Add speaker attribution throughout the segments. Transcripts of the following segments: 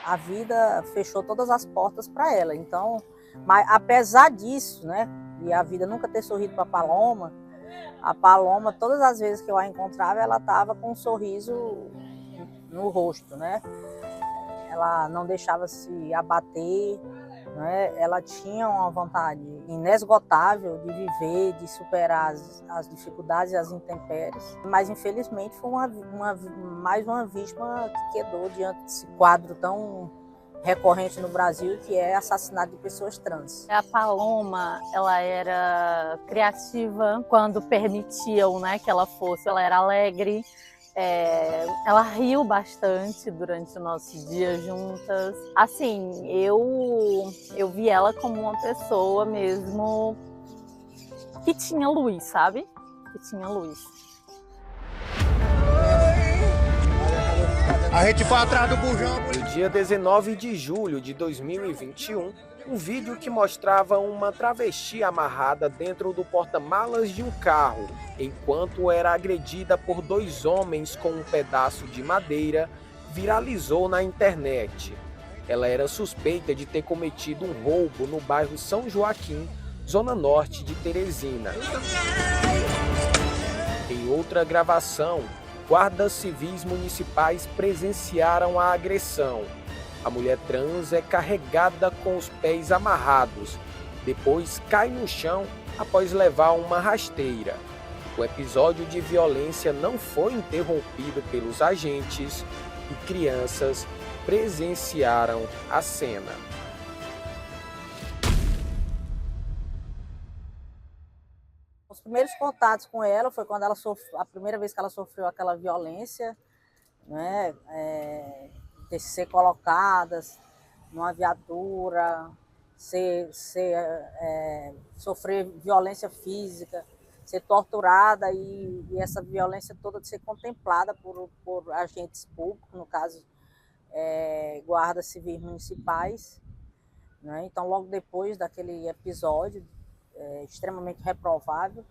Speaker 1: a vida fechou todas as portas para ela. Então, mas apesar disso, né, e a vida nunca ter sorrido para a Paloma, todas as vezes que eu a encontrava, ela estava com um sorriso no rosto, né? Ela não deixava se abater, né? Ela tinha uma vontade inesgotável de viver, de superar as dificuldades e as intempéries. Mas, infelizmente, foi mais uma vítima que quedou diante desse quadro tão recorrente no Brasil, que é assassinato de pessoas trans.
Speaker 2: A Paloma, ela era criativa quando permitiam, né, que ela fosse. Ela era alegre, ela riu bastante durante o nosso dia juntas. Assim, eu vi ela como uma pessoa mesmo que tinha luz, sabe? Que tinha luz.
Speaker 3: A gente foi atrás do bujão.
Speaker 4: No dia 19 de julho de 2021, um vídeo que mostrava uma travesti amarrada dentro do porta-malas de um carro, enquanto era agredida por dois homens com um pedaço de madeira, viralizou na internet. Ela era suspeita de ter cometido um roubo no bairro São Joaquim, zona norte de Teresina. Em outra gravação, guardas civis municipais presenciaram a agressão. A mulher trans é carregada com os pés amarrados, depois cai no chão após levar uma rasteira. O episódio de violência não foi interrompido pelos agentes e crianças presenciaram a cena.
Speaker 1: Os primeiros contatos com ela foi quando a primeira vez que ela sofreu aquela violência, né, de ser colocada numa viatura, sofrer violência física, ser torturada e essa violência toda de ser contemplada por agentes públicos, no caso, guardas civis municipais, né? Então, logo depois daquele episódio extremamente reprovável,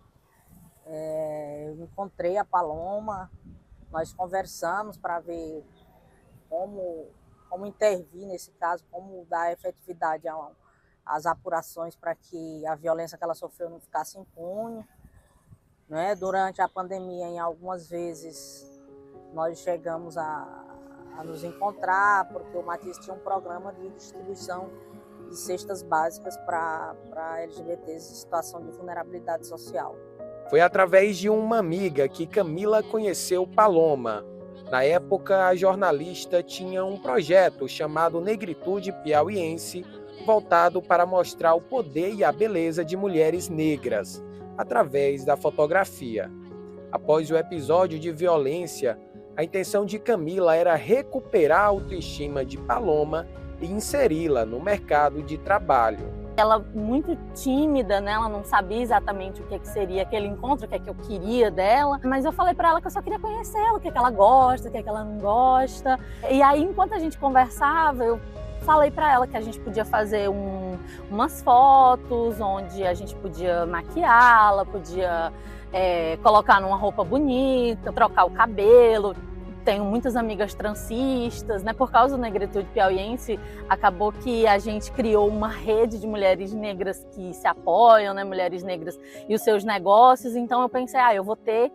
Speaker 1: eu encontrei a Paloma, nós conversamos para ver como intervir nesse caso, como dar efetividade às apurações para que a violência que ela sofreu não ficasse impune, né? Durante a pandemia, em algumas vezes, nós chegamos a nos encontrar, porque o Matias tinha um programa de distribuição de cestas básicas para LGBTs em situação de vulnerabilidade social.
Speaker 4: Foi através de uma amiga que Camila conheceu Paloma. Na época, a jornalista tinha um projeto chamado Negritude Piauiense, voltado para mostrar o poder e a beleza de mulheres negras, através da fotografia. Após o episódio de violência, a intenção de Camila era recuperar a autoestima de Paloma e inseri-la no mercado de trabalho.
Speaker 2: Ela muito tímida, né? Ela não sabia exatamente o que seria aquele encontro, o que é que eu queria dela, mas eu falei para ela que eu só queria conhecer ela, o que é que ela gosta, o que é que ela não gosta. E aí, enquanto a gente conversava, eu falei para ela que a gente podia fazer umas fotos, onde a gente podia maquiá-la, podia colocar numa roupa bonita, trocar o cabelo. Tenho muitas amigas transistas, né? Por causa do Negritude Piauiense, acabou que a gente criou uma rede de mulheres negras que se apoiam, né? Mulheres negras e os seus negócios. Então eu pensei, eu vou ter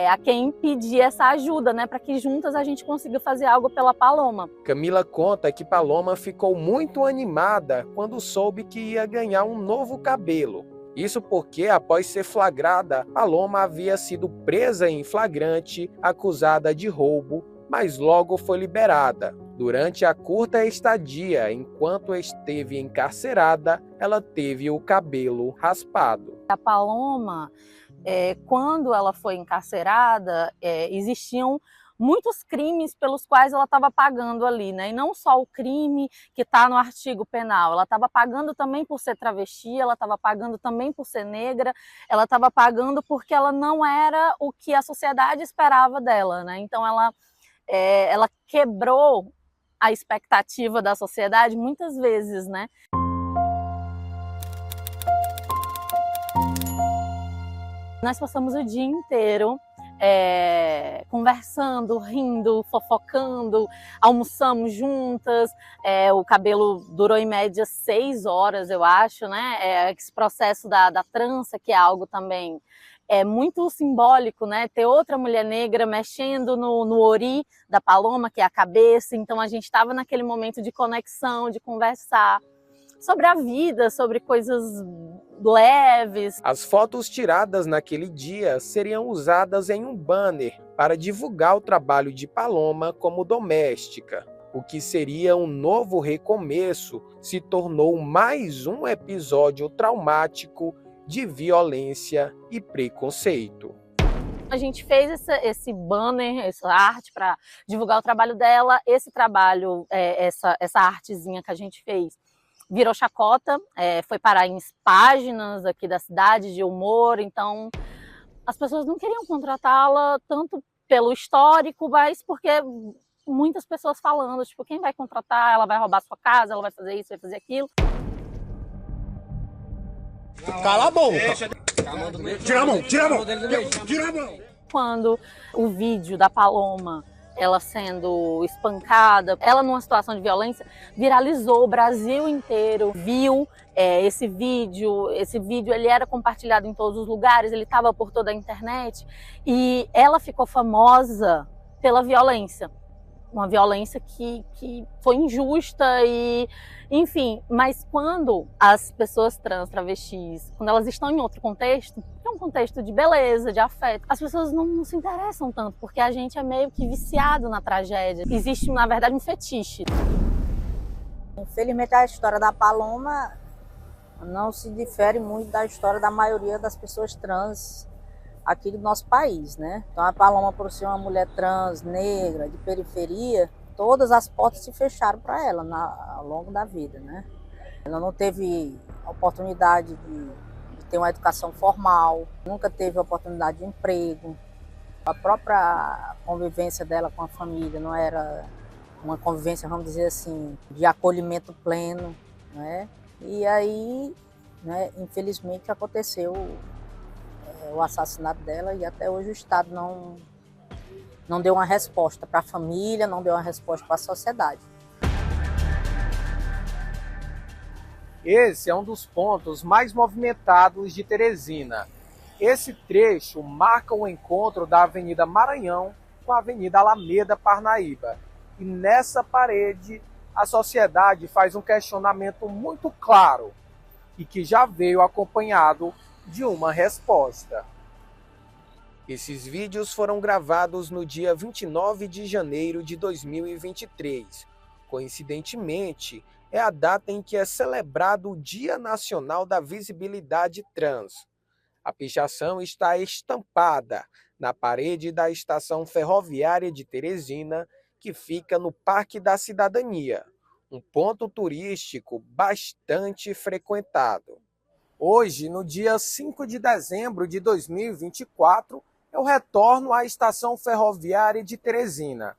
Speaker 2: a quem pedir essa ajuda, né? Para que juntas a gente consiga fazer algo pela Paloma.
Speaker 4: Camila conta que Paloma ficou muito animada quando soube que ia ganhar um novo cabelo. Isso porque, após ser flagrada, Paloma havia sido presa em flagrante, acusada de roubo, mas logo foi liberada. Durante a curta estadia, enquanto esteve encarcerada, ela teve o cabelo raspado.
Speaker 2: A Paloma, quando ela foi encarcerada, existiam muitos crimes pelos quais ela estava pagando ali, né? E não só o crime que está no artigo penal, ela estava pagando também por ser travesti, ela estava pagando também por ser negra, ela estava pagando porque ela não era o que a sociedade esperava dela, né? Então ela quebrou a expectativa da sociedade muitas vezes, né? Nós passamos o dia inteiro conversando, rindo, fofocando, almoçamos juntas, o cabelo durou em média 6 horas, eu acho, né? Esse processo da trança, que é algo também muito simbólico, né? Ter outra mulher negra mexendo no ori da Paloma, que é a cabeça, então a gente estava naquele momento de conexão, de conversar sobre a vida, sobre coisas leves.
Speaker 4: As fotos tiradas naquele dia seriam usadas em um banner para divulgar o trabalho de Paloma como doméstica. O que seria um novo recomeço se tornou mais um episódio traumático de violência e preconceito.
Speaker 2: A gente fez esse banner, essa arte para divulgar o trabalho dela. Esse trabalho, essa artezinha que a gente fez, virou chacota, foi parar em páginas aqui da cidade de humor, então as pessoas não queriam contratá-la tanto pelo histórico, mas porque muitas pessoas falando, tipo, quem vai contratar? Ela vai roubar sua casa, ela vai fazer isso, vai fazer aquilo.
Speaker 3: Cala a boca! Tira a mão, tira a mão! Tira a mão!
Speaker 2: Quando o vídeo da Paloma, ela sendo espancada, ela numa situação de violência, viralizou, o Brasil inteiro viu esse vídeo ele era compartilhado em todos os lugares, ele estava por toda a internet, e ela ficou famosa pela violência, uma violência que foi injusta e, enfim, mas quando as pessoas trans, travestis, quando elas estão em outro contexto, que é um contexto de beleza, de afeto, as pessoas não se interessam tanto, porque a gente é meio que viciado na tragédia. Existe, na verdade, um fetiche.
Speaker 1: Infelizmente, a história da Paloma não se difere muito da história da maioria das pessoas trans aqui do nosso país, né? Então a Paloma, por ser uma mulher trans, negra, de periferia, todas as portas se fecharam para ela ao longo da vida, né? Ela não teve oportunidade de ter uma educação formal, nunca teve oportunidade de emprego. A própria convivência dela com a família não era uma convivência, vamos dizer assim, de acolhimento pleno, né? E aí, né, infelizmente, aconteceu o assassinato dela e até hoje o Estado não deu uma resposta para a família, não deu uma resposta para a sociedade.
Speaker 4: Esse é um dos pontos mais movimentados de Teresina. Esse trecho marca o encontro da Avenida Maranhão com a Avenida Alameda Parnaíba. E nessa parede, a sociedade faz um questionamento muito claro e que já veio acompanhado de uma resposta. Esses vídeos foram gravados no dia 29 de janeiro de 2023. Coincidentemente, é a data em que é celebrado o Dia Nacional da Visibilidade Trans. A pichação está estampada na parede da estação ferroviária de Teresina, que fica no Parque da Cidadania, um ponto turístico bastante frequentado. Hoje, no dia 5 de dezembro de 2024, eu retorno à estação ferroviária de Teresina.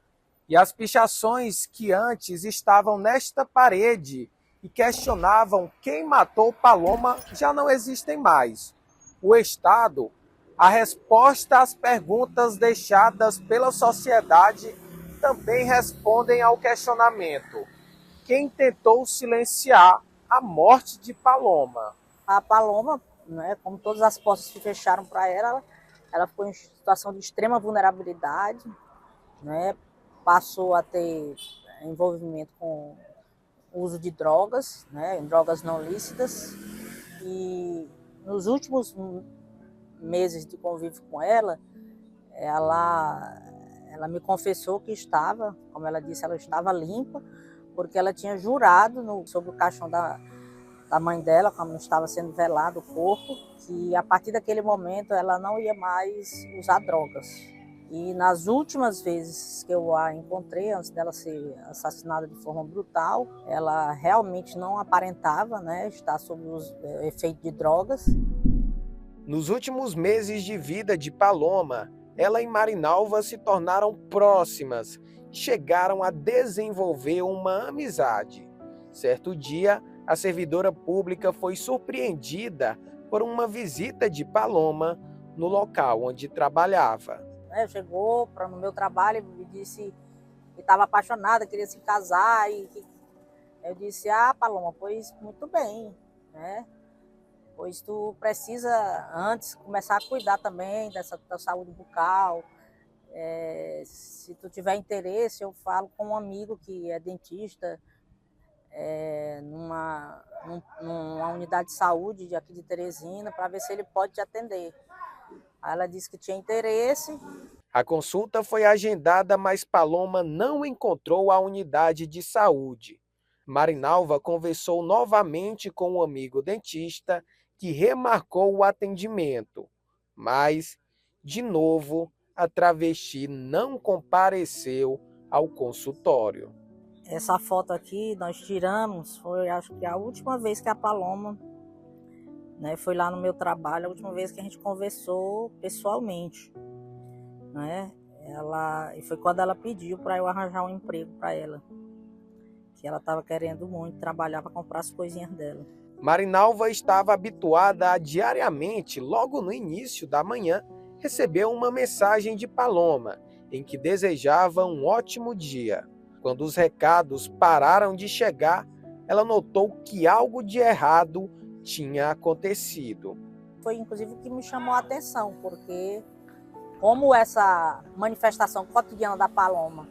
Speaker 4: E as pichações que antes estavam nesta parede e questionavam quem matou Paloma já não existem mais. O Estado, a resposta às perguntas deixadas pela sociedade também respondem ao questionamento: quem tentou silenciar a morte de Paloma?
Speaker 1: A Paloma, né, como todas as portas se fecharam para ela ficou em situação de extrema vulnerabilidade, né, passou a ter envolvimento com o uso de drogas, né, drogas não lícitas, e nos últimos meses de convívio com ela me confessou que estava, como ela disse, ela estava limpa, porque ela tinha jurado sobre o caixão da mãe dela, como estava sendo velado o corpo, que a partir daquele momento ela não ia mais usar drogas. E nas últimas vezes que eu a encontrei, antes dela ser assassinada de forma brutal, ela realmente não aparentava, né, estar sob o efeito de drogas.
Speaker 4: Nos últimos meses de vida de Paloma, ela e Marinalva se tornaram próximas e chegaram a desenvolver uma amizade. Certo dia, a servidora pública foi surpreendida por uma visita de Paloma no local onde trabalhava.
Speaker 1: né? Chegou no meu trabalho e me disse que estava apaixonada, queria se casar. Eu disse, Paloma, pois muito bem, né? Pois tu precisa antes começar a cuidar também dessa tua saúde bucal. Se tu tiver interesse, eu falo com um amigo que é dentista, numa unidade de saúde de aqui de Teresina, para ver se ele pode te atender. Aí ela disse que tinha interesse.
Speaker 4: A consulta foi agendada, mas Paloma não encontrou a unidade de saúde. Marinalva conversou novamente com um amigo dentista que remarcou o atendimento, mas, de novo, a travesti não compareceu ao consultório.
Speaker 1: Essa foto aqui nós tiramos, foi acho que a última vez que a Paloma, né, foi lá no meu trabalho, a última vez que a gente conversou pessoalmente, né? E foi quando ela pediu para eu arranjar um emprego para ela, que ela estava querendo muito trabalhar para comprar as coisinhas dela.
Speaker 4: Marinalva estava habituada a diariamente, logo no início da manhã, receber uma mensagem de Paloma, em que desejava um ótimo dia. Quando os recados pararam de chegar, ela notou que algo de errado tinha acontecido.
Speaker 1: Foi inclusive o que me chamou a atenção, porque como essa manifestação cotidiana da Paloma,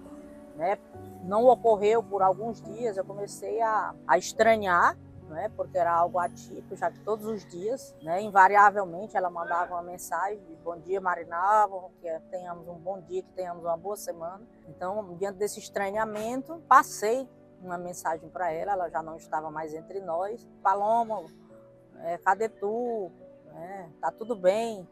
Speaker 1: né, não ocorreu por alguns dias, eu comecei a estranhar, né, porque era algo atípico, já que todos os dias, né, invariavelmente, ela mandava uma mensagem de bom dia, Marinalva, que tenhamos um bom dia, que tenhamos uma boa semana. Então, diante desse estranhamento, passei uma mensagem para ela, ela já não estava mais entre nós. Paloma, cadê tu? Tá tudo bem?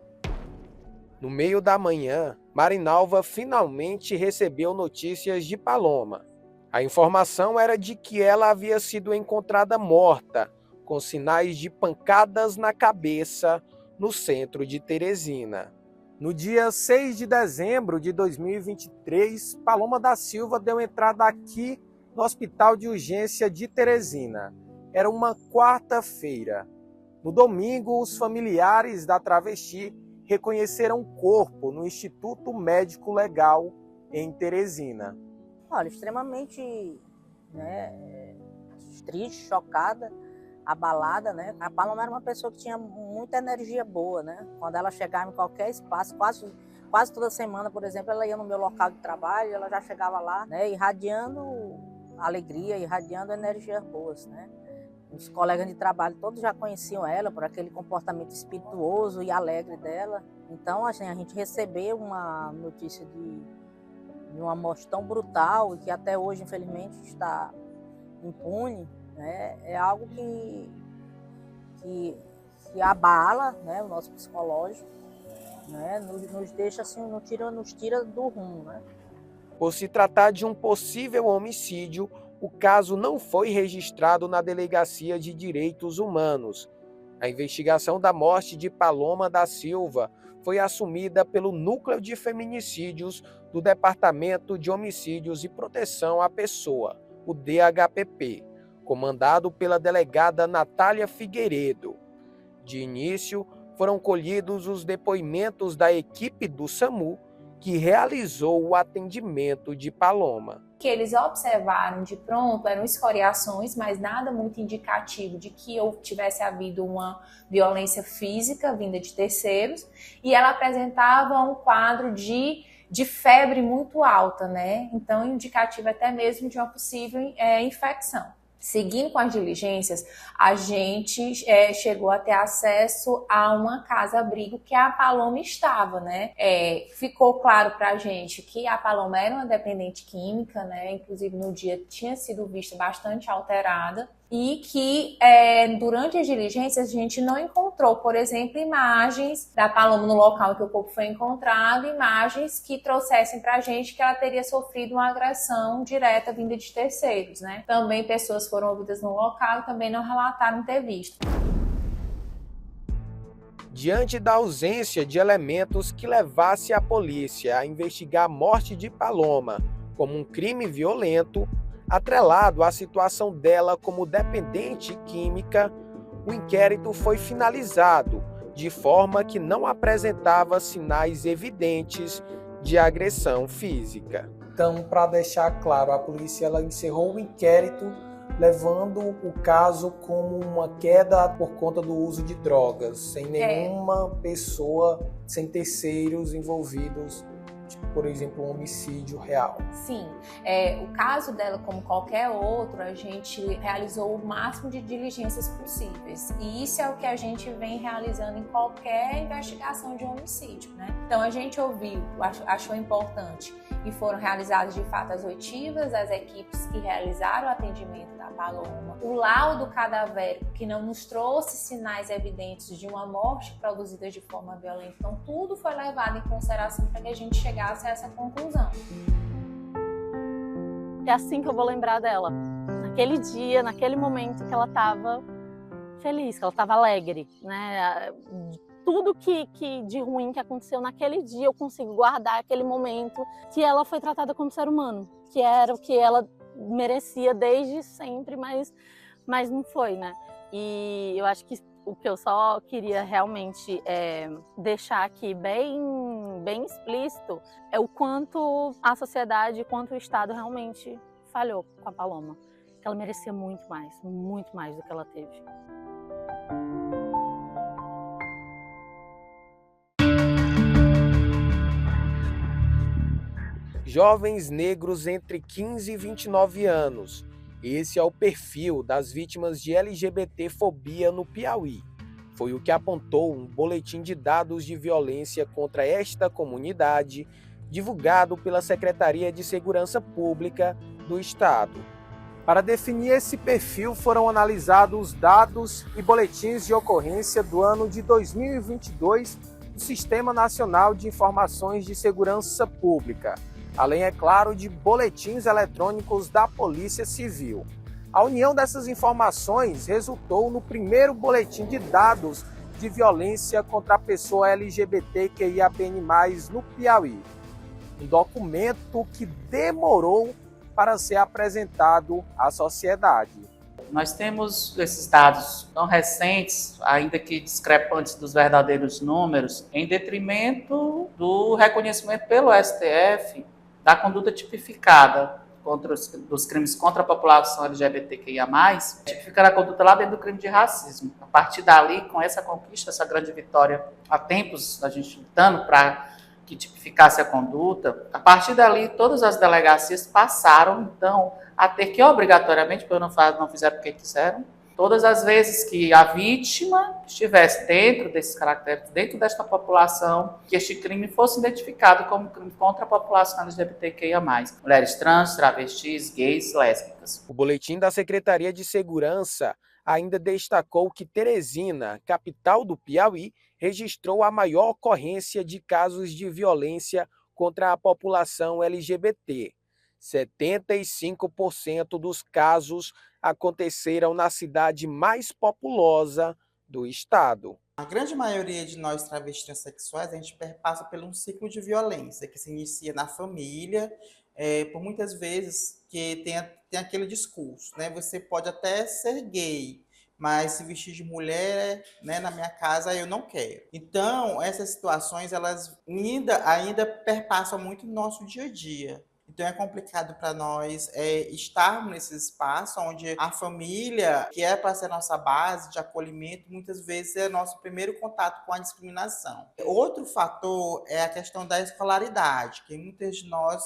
Speaker 4: No meio da manhã, Marinalva finalmente recebeu notícias de Paloma. A informação era de que ela havia sido encontrada morta, com sinais de pancadas na cabeça, no centro de Teresina. No dia 6 de dezembro de 2023, Paloma da Silva deu entrada aqui no Hospital de Urgência de Teresina. Era uma quarta-feira. No domingo, os familiares da travesti reconheceram o corpo no Instituto Médico Legal em Teresina.
Speaker 1: Olha, extremamente, triste, chocada, abalada, né? A Paloma era uma pessoa que tinha muita energia boa, né? Quando ela chegava em qualquer espaço, quase toda semana, por exemplo, ela ia no meu local de trabalho, ela já chegava lá, né, irradiando alegria, irradiando energias boas, né? Os colegas de trabalho todos já conheciam ela por aquele comportamento espirituoso e alegre dela. Então, assim, a gente recebeu uma notícia de uma morte tão brutal e que até hoje, infelizmente, está impune, né? É algo que abala, né, o nosso psicológico, né? Nos deixa assim, nos tira do rumo, né?
Speaker 4: Por se tratar de um possível homicídio, o caso não foi registrado na Delegacia de Direitos Humanos. A investigação da morte de Paloma da Silva foi assumida pelo Núcleo de Feminicídios do Departamento de Homicídios e Proteção à Pessoa, o DHPP, comandado pela delegada Natália Figueiredo. De início, foram colhidos os depoimentos da equipe do SAMU, que realizou o atendimento de Paloma.
Speaker 5: Que eles observaram de pronto eram escoriações, mas nada muito indicativo de que tivesse havido uma violência física vinda de terceiros, e ela apresentava um quadro de febre muito alta, né? Então, indicativo até mesmo de uma possível infecção. Seguindo com as diligências, a gente chegou a ter acesso a uma casa-abrigo que a Paloma estava, né? Ficou claro pra gente que a Paloma era uma dependente química, né? Inclusive no dia tinha sido vista bastante alterada, e que durante as diligências a gente não encontrou, por exemplo, imagens da Paloma no local em que o corpo foi encontrado, imagens que trouxessem pra gente que ela teria sofrido uma agressão direta vinda de terceiros, né? Também pessoas foram ouvidas no local e também não relataram ter visto.
Speaker 4: Diante da ausência de elementos que levasse a polícia a investigar a morte de Paloma como um crime violento, atrelado à situação dela como dependente química, o inquérito foi finalizado, de forma que não apresentava sinais evidentes de agressão física. Então, para deixar claro, a polícia ela encerrou o inquérito, levando o caso como uma queda por conta do uso de drogas, sem nenhuma pessoa, sem terceiros envolvidos, tipo, por exemplo, um homicídio real.
Speaker 5: Sim, o caso dela, como qualquer outro, a gente realizou o máximo de diligências possíveis. E isso é o que a gente vem realizando em qualquer investigação de homicídio, né? Então a gente ouviu, achou importante, e foram realizadas de fato as oitivas, as equipes que realizaram o atendimento da Paloma, o laudo cadavérico que não nos trouxe sinais evidentes de uma morte produzida de forma violenta. Então tudo foi levado em consideração para que a gente chegasse a essa conclusão.
Speaker 2: É assim que eu vou lembrar dela, naquele dia, naquele momento que ela estava feliz, que ela estava alegre, né? Tudo que de ruim que aconteceu naquele dia, eu consigo guardar aquele momento que ela foi tratada como ser humano, que era o que ela merecia desde sempre, mas não foi, né? E eu acho que o que eu só queria realmente deixar aqui bem explícito é o quanto a sociedade, quanto o Estado realmente falhou com a Paloma. Que ela merecia muito mais do que ela teve.
Speaker 4: Jovens negros entre 15 e 29 anos. Esse é o perfil das vítimas de LGBTfobia no Piauí. Foi o que apontou um boletim de dados de violência contra esta comunidade, divulgado pela Secretaria de Segurança Pública do Estado. Para definir esse perfil, foram analisados dados e boletins de ocorrência do ano de 2022 do Sistema Nacional de Informações de Segurança Pública, além, é claro, de boletins eletrônicos da Polícia Civil. A união dessas informações resultou no primeiro boletim de dados de violência contra a pessoa LGBTQIAPN+, no Piauí. Um documento que demorou para ser apresentado à sociedade.
Speaker 6: Nós temos esses dados tão recentes, ainda que discrepantes dos verdadeiros números, em detrimento do reconhecimento pelo STF da conduta tipificada dos crimes contra a população LGBTQIA+, tipificando a conduta lá dentro do crime de racismo. A partir dali, com essa conquista, essa grande vitória, há tempos a gente lutando para que tipificasse a conduta, a partir dali todas as delegacias passaram, então, a ter que obrigatoriamente, porque não fizeram porque quiseram, todas as vezes que a vítima estivesse dentro desses caracteres, dentro desta população, que este crime fosse identificado como crime contra a população LGBTQIA+, mulheres trans, travestis, gays, lésbicas.
Speaker 4: O boletim da Secretaria de Segurança ainda destacou que Teresina, capital do Piauí, registrou a maior ocorrência de casos de violência contra a população LGBT. 75% dos casos aconteceram na cidade mais populosa do estado.
Speaker 7: A grande maioria de nós travestis transexuais, a gente passa por um ciclo de violência que se inicia na família, por muitas vezes que tem aquele discurso, né? Você pode até ser gay, mas se vestir de mulher, né, na minha casa eu não quero. Então, essas situações, elas ainda perpassam muito no nosso dia a dia. Então é complicado para nós estarmos nesse espaço onde a família, que é para ser nossa base de acolhimento, muitas vezes é nosso primeiro contato com a discriminação. Outro fator é a questão da escolaridade, que muitas de nós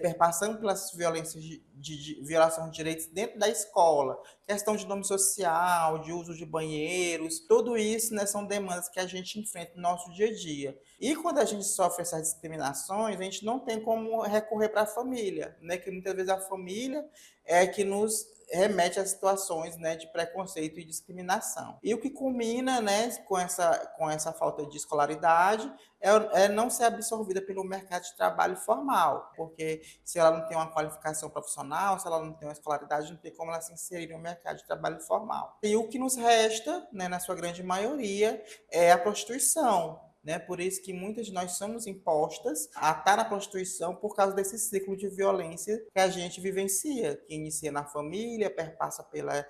Speaker 7: perpassando pelas violências de violação de direitos dentro da escola, questão de nome social, de uso de banheiros, tudo isso, né, são demandas que a gente enfrenta no nosso dia a dia. E quando a gente sofre essas discriminações, a gente não tem como recorrer para a família, né, que muitas vezes a família é que nos remete a situações, né, de preconceito e discriminação. E o que culmina, né, com essa falta de escolaridade é não ser absorvida pelo mercado de trabalho formal, porque se ela não tem uma qualificação profissional, se ela não tem uma escolaridade, não tem como ela se inserir no mercado de trabalho formal. E o que nos resta, né, na sua grande maioria, é a prostituição. Né? Por isso que muitas de nós somos impostas a estar na prostituição por causa desse ciclo de violência que a gente vivencia, que inicia na família, perpassa pela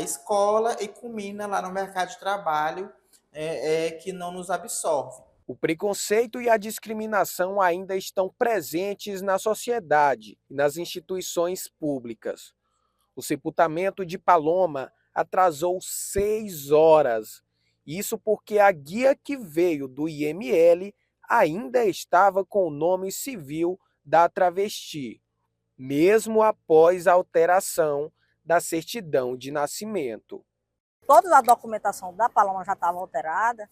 Speaker 7: escola e culmina lá no mercado de trabalho que não nos absorve.
Speaker 4: O preconceito e a discriminação ainda estão presentes na sociedade e nas instituições públicas. O sepultamento de Paloma atrasou 6 horas. Isso porque a guia que veio do IML ainda estava com o nome civil da travesti, mesmo após a alteração da certidão de nascimento.
Speaker 1: Toda a documentação da Paloma já estava alterada.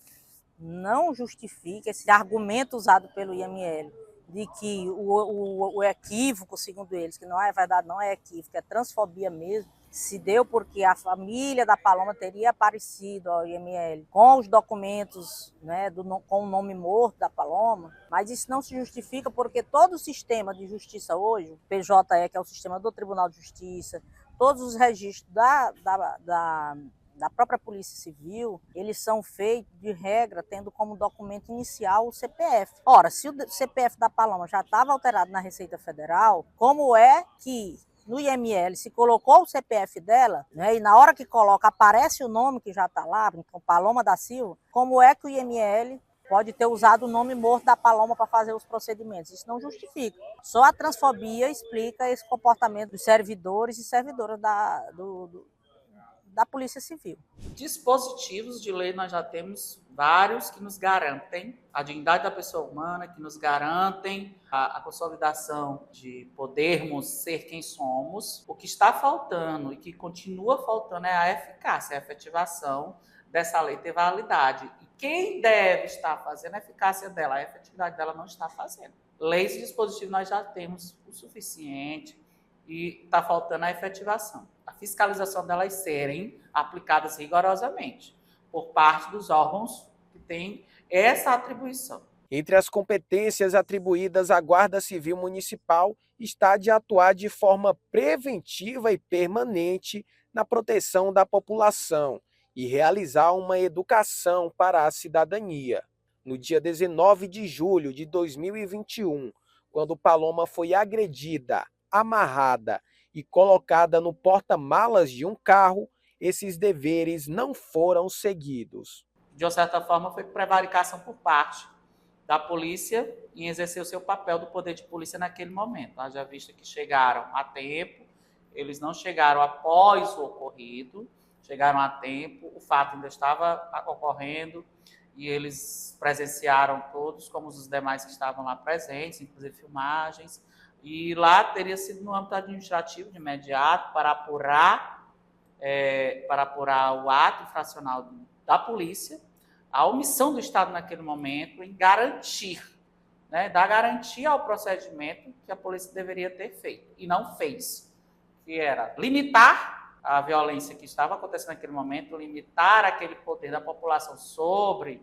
Speaker 1: Não justifica esse argumento usado pelo IML de que o equívoco, segundo eles, que não é verdade, não é equívoco, é transfobia mesmo, se deu porque a família da Paloma teria aparecido ao IML com os documentos, né, com o nome morto da Paloma, mas isso não se justifica porque todo o sistema de justiça hoje, o PJE, que é o sistema do Tribunal de Justiça, todos os registros da própria Polícia Civil, eles são feitos de regra, tendo como documento inicial o CPF. Ora, se o CPF da Paloma já estava alterado na Receita Federal, como é que no IML se colocou o CPF dela, né, e na hora que coloca aparece o nome que já está lá, então Paloma da Silva, como é que o IML pode ter usado o nome morto da Paloma para fazer os procedimentos? Isso não justifica. Só a transfobia explica esse comportamento dos servidores e servidoras da Polícia Civil.
Speaker 6: Dispositivos de lei nós já temos vários que nos garantem a dignidade da pessoa humana, que nos garantem a consolidação de podermos ser quem somos. O que está faltando e que continua faltando é a eficácia, a efetivação dessa lei ter validade. E quem deve estar fazendo a eficácia dela, a efetividade dela não está fazendo. Leis e dispositivos nós já temos o suficiente e está faltando a efetivação. A fiscalização delas serem aplicadas rigorosamente por parte dos órgãos que têm essa atribuição.
Speaker 4: Entre as competências atribuídas à Guarda Civil Municipal está de atuar de forma preventiva e permanente na proteção da população e realizar uma educação para a cidadania. No dia 19 de julho de 2021, quando Paloma foi agredida, amarrada e colocada no porta-malas de um carro, esses deveres não foram seguidos.
Speaker 6: De uma certa forma, foi prevaricação por parte da polícia em exercer o seu papel do poder de polícia naquele momento. Haja vista que chegaram a tempo, eles não chegaram após o ocorrido, chegaram a tempo, o fato ainda estava ocorrendo e eles presenciaram todos, como os demais que estavam lá presentes, inclusive filmagens. E lá teria sido no âmbito administrativo de imediato para apurar o ato infracional da polícia, a omissão do Estado naquele momento em garantir, né, dar garantia ao procedimento que a polícia deveria ter feito e não fez, que era limitar a violência que estava acontecendo naquele momento, limitar aquele poder da população sobre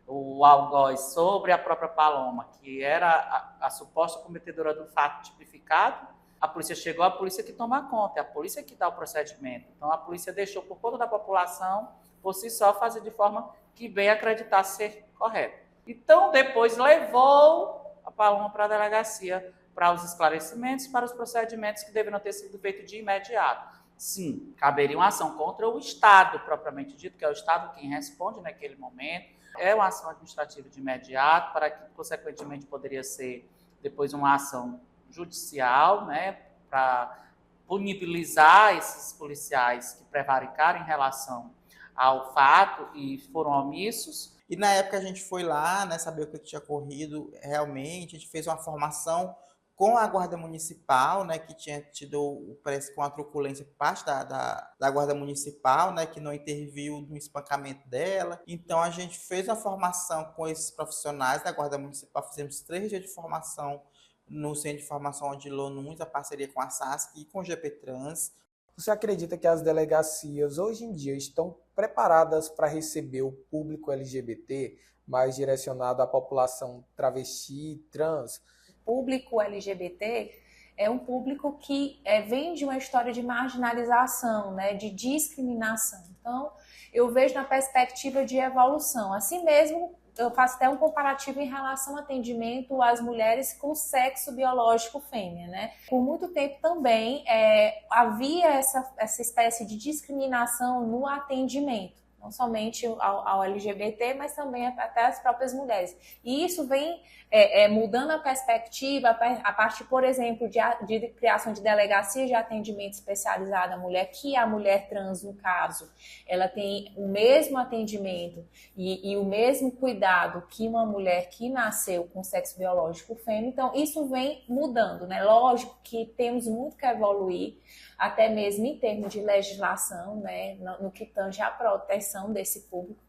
Speaker 6: o algoz, sobre a própria Paloma, que era a suposta cometedora do fato tipificado. A polícia chegou, a polícia que toma conta, é a polícia que dá o procedimento. Então, a polícia deixou por conta da população, por si só, fazer de forma que bem acreditar ser correta. Então, depois levou a Paloma para a delegacia para os esclarecimentos, para os procedimentos que deveriam ter sido feitos de imediato. Sim, caberia uma ação contra o Estado, propriamente dito, que é o Estado quem responde naquele momento. É uma ação administrativa de imediato, para que, consequentemente, poderia ser depois uma ação judicial, né, para punibilizar esses policiais que prevaricaram em relação ao fato e foram omissos.
Speaker 7: E na época a gente foi lá, né, saber o que tinha ocorrido realmente, a gente fez uma formação com a Guarda Municipal, né, que tinha tido, parece, com a truculência por parte da Guarda Municipal, né, que não interviu no espancamento dela. Então, a gente fez a formação com esses profissionais da Guarda Municipal, fizemos 3 dias de formação no Centro de Formação Odilon Nunes, a parceria com a SASC e com o GP Trans.
Speaker 4: Você acredita que as delegacias hoje em dia estão preparadas para receber o público LGBT, mais direcionado à população travesti e trans?
Speaker 5: O público LGBT é um público que vem de uma história de marginalização, né, de discriminação. Então, eu vejo na perspectiva de evolução. Assim mesmo, eu faço até um comparativo em relação ao atendimento às mulheres com sexo biológico fêmea, né? Por muito tempo também havia essa espécie de discriminação no atendimento, não somente ao LGBT, mas também até as próprias mulheres. E isso vem mudando a perspectiva a partir, por exemplo, de criação de delegacia de atendimento especializado à mulher, que a mulher trans, no caso, ela tem o mesmo atendimento e o mesmo cuidado que uma mulher que nasceu com sexo biológico fêmea. Então, isso vem mudando, né? Lógico que temos muito que evoluir, até mesmo em termos de legislação, né? No que tange à proteção desse público.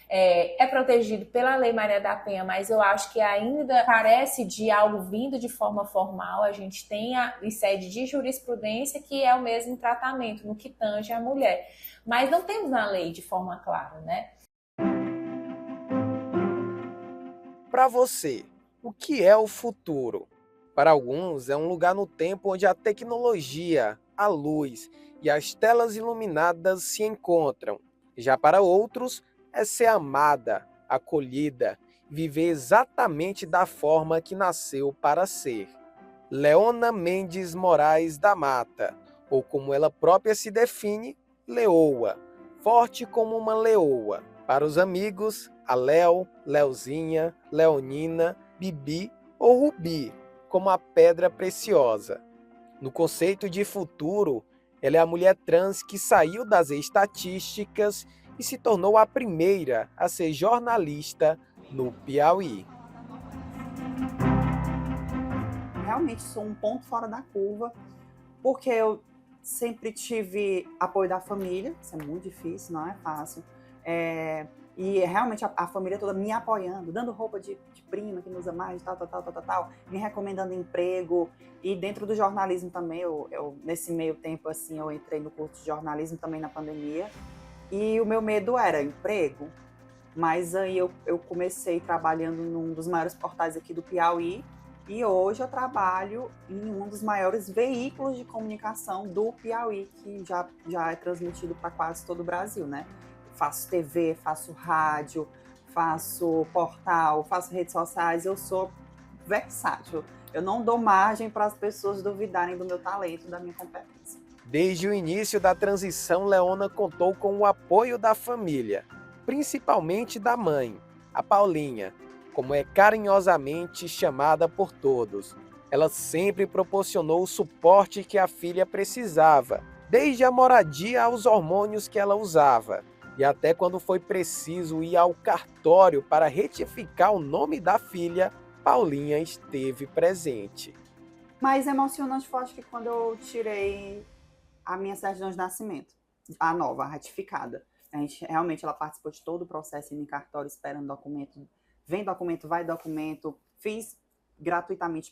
Speaker 5: É protegido pela Lei Maria da Penha, mas eu acho que ainda carece de algo vindo de forma formal. A gente tem a sede de jurisprudência, que é o mesmo tratamento no que tange à mulher. Mas não temos na lei de forma clara, né?
Speaker 4: Para você, o que é o futuro? Para alguns, é um lugar no tempo onde a tecnologia, a luz e as telas iluminadas se encontram. Já para outros, é ser amada, acolhida, viver exatamente da forma que nasceu para ser. Leona Mendes Moraes da Mata, ou como ela própria se define, leoa, forte como uma leoa. Para os amigos, a Léo, Leozinha, Leonina, Bibi ou Rubi, como a pedra preciosa. No conceito de futuro, ela é a mulher trans que saiu das estatísticas e se tornou a primeira a ser jornalista no Piauí.
Speaker 8: Realmente sou um ponto fora da curva, porque eu sempre tive apoio da família, isso é muito difícil, não é fácil. E realmente a família toda me apoiando, dando roupa de prima que não usa mais, tal, me recomendando emprego. E dentro do jornalismo também, eu nesse meio tempo assim, eu entrei no curso de jornalismo também na pandemia. E o meu medo era emprego, mas aí eu comecei trabalhando num dos maiores portais aqui do Piauí, e hoje eu trabalho em um dos maiores veículos de comunicação do Piauí, que já é transmitido para quase todo o Brasil, né? Faço TV, faço rádio, faço portal, faço redes sociais, eu sou versátil. Eu não dou margem para as pessoas duvidarem do meu talento, da minha competência.
Speaker 4: Desde o início da transição, Leona contou com o apoio da família, principalmente da mãe, a Paulinha, como é carinhosamente chamada por todos. Ela sempre proporcionou o suporte que a filha precisava, desde a moradia aos hormônios que ela usava. E até quando foi preciso ir ao cartório para retificar o nome da filha, Paulinha esteve presente.
Speaker 8: Mais emocionante foi, acho que quando eu tirei a minha certidão de nascimento, a nova, a ratificada. Realmente ela participou de todo o processo em cartório, esperando documento. Vem documento, vai documento. Fiz gratuitamente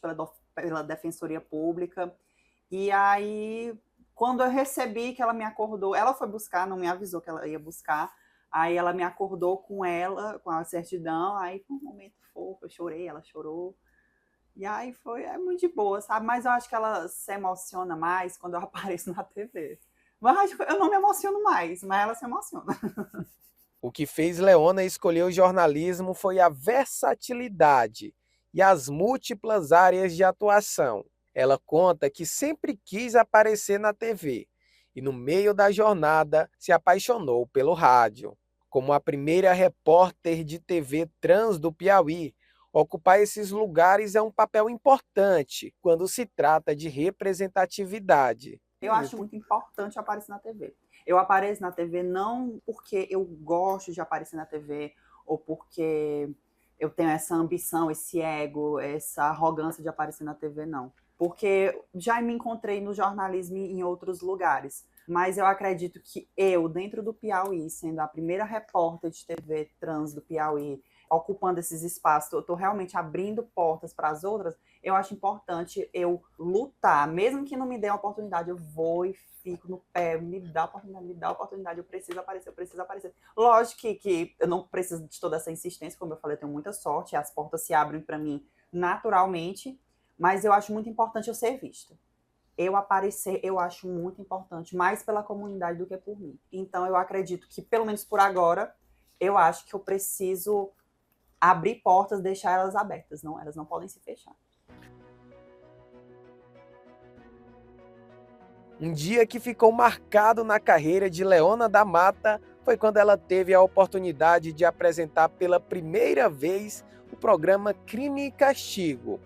Speaker 8: pela Defensoria Pública. E aí, quando eu recebi que ela me acordou, ela foi buscar, não me avisou que ela ia buscar. Aí ela me acordou com a certidão. Aí foi um momento fofo, eu chorei, ela chorou. E aí é muito de boa, sabe? Mas eu acho que ela se emociona mais quando eu apareço na TV. Mas eu não me emociono mais, mas ela se emociona.
Speaker 4: O que fez Leona escolher o jornalismo foi a versatilidade e as múltiplas áreas de atuação. Ela conta que sempre quis aparecer na TV e no meio da jornada se apaixonou pelo rádio. Como a primeira repórter de TV trans do Piauí, ocupar esses lugares é um papel importante quando se trata de representatividade.
Speaker 8: Eu acho muito importante aparecer na TV. Eu apareço na TV não porque eu gosto de aparecer na TV ou porque eu tenho essa ambição, esse ego, essa arrogância de aparecer na TV, não. Porque já me encontrei no jornalismo em outros lugares. Mas eu acredito que eu, dentro do Piauí, sendo a primeira repórter de TV trans do Piauí, ocupando esses espaços, eu estou realmente abrindo portas para as outras, eu acho importante eu lutar, mesmo que não me dê a oportunidade, eu vou e fico no pé, me dá a oportunidade, eu preciso aparecer. Lógico que eu não preciso de toda essa insistência, como eu falei, eu tenho muita sorte, as portas se abrem para mim naturalmente, mas eu acho muito importante eu ser vista. Eu aparecer, eu acho muito importante, mais pela comunidade do que por mim. Então eu acredito que, pelo menos por agora, eu acho que eu preciso abrir portas, deixar elas abertas, não, elas não podem se fechar.
Speaker 4: Um dia que ficou marcado na carreira de Leona da Mata foi quando ela teve a oportunidade de apresentar pela primeira vez o programa Crime e Castigo.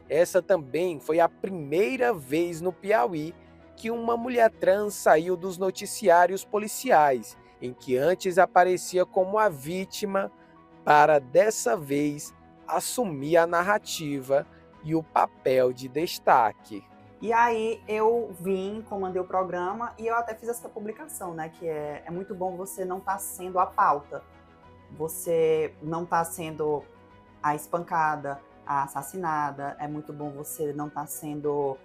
Speaker 4: Essa também foi a primeira vez no Piauí que uma mulher trans saiu dos noticiários policiais, em que antes aparecia como a vítima, para dessa vez assumir a narrativa e o papel de destaque.
Speaker 8: E aí eu vim, comandei o programa e eu até fiz essa publicação, né? Que é muito bom você não estar sendo a pauta. Você não estar sendo a espancada, a assassinada. É muito bom você não estar sendo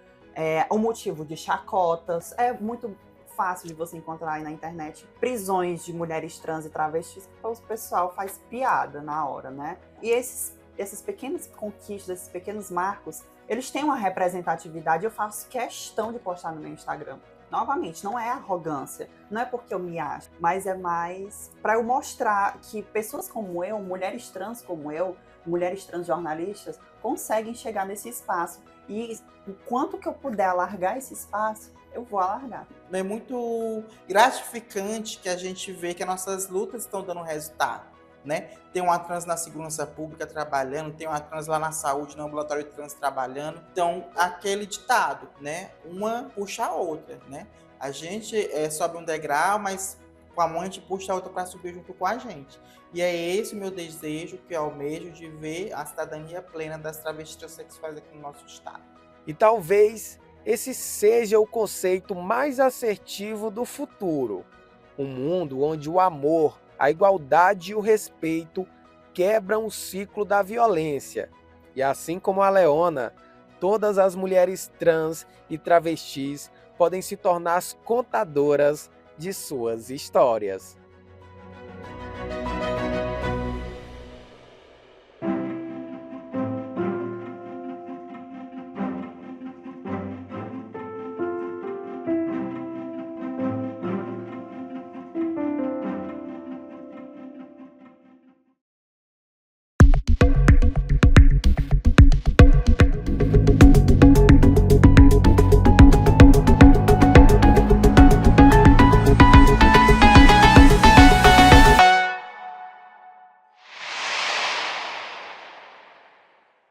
Speaker 8: o motivo de chacotas. É muito fácil de você encontrar aí na internet prisões de mulheres trans e travestis que o pessoal faz piada na hora, né? E essas pequenas conquistas, esses pequenos marcos, eles têm uma representatividade. Eu faço questão de postar no meu Instagram. Novamente, não é arrogância, não é porque eu me acho, mas é mais para eu mostrar que pessoas como eu, mulheres trans como eu, mulheres trans jornalistas, conseguem chegar nesse espaço. E o quanto que eu puder alargar esse espaço, eu vou alargar.
Speaker 7: É muito gratificante que a gente vê que as nossas lutas estão dando resultado, né? Tem uma trans na segurança pública trabalhando, tem uma trans lá na saúde, no ambulatório trans trabalhando. Então, aquele ditado, né? Uma puxa a outra, né? A gente sobe um degrau, mas com a mão a gente puxa a outra para subir junto com a gente. E é esse o meu desejo, que eu almejo, de ver a cidadania plena das travestis transexuais aqui no nosso estado.
Speaker 4: E talvez esse seja o conceito mais assertivo do futuro. Um mundo onde o amor, a igualdade e o respeito quebram o ciclo da violência. E assim como a Leona, todas as mulheres trans e travestis podem se tornar as contadoras de suas histórias.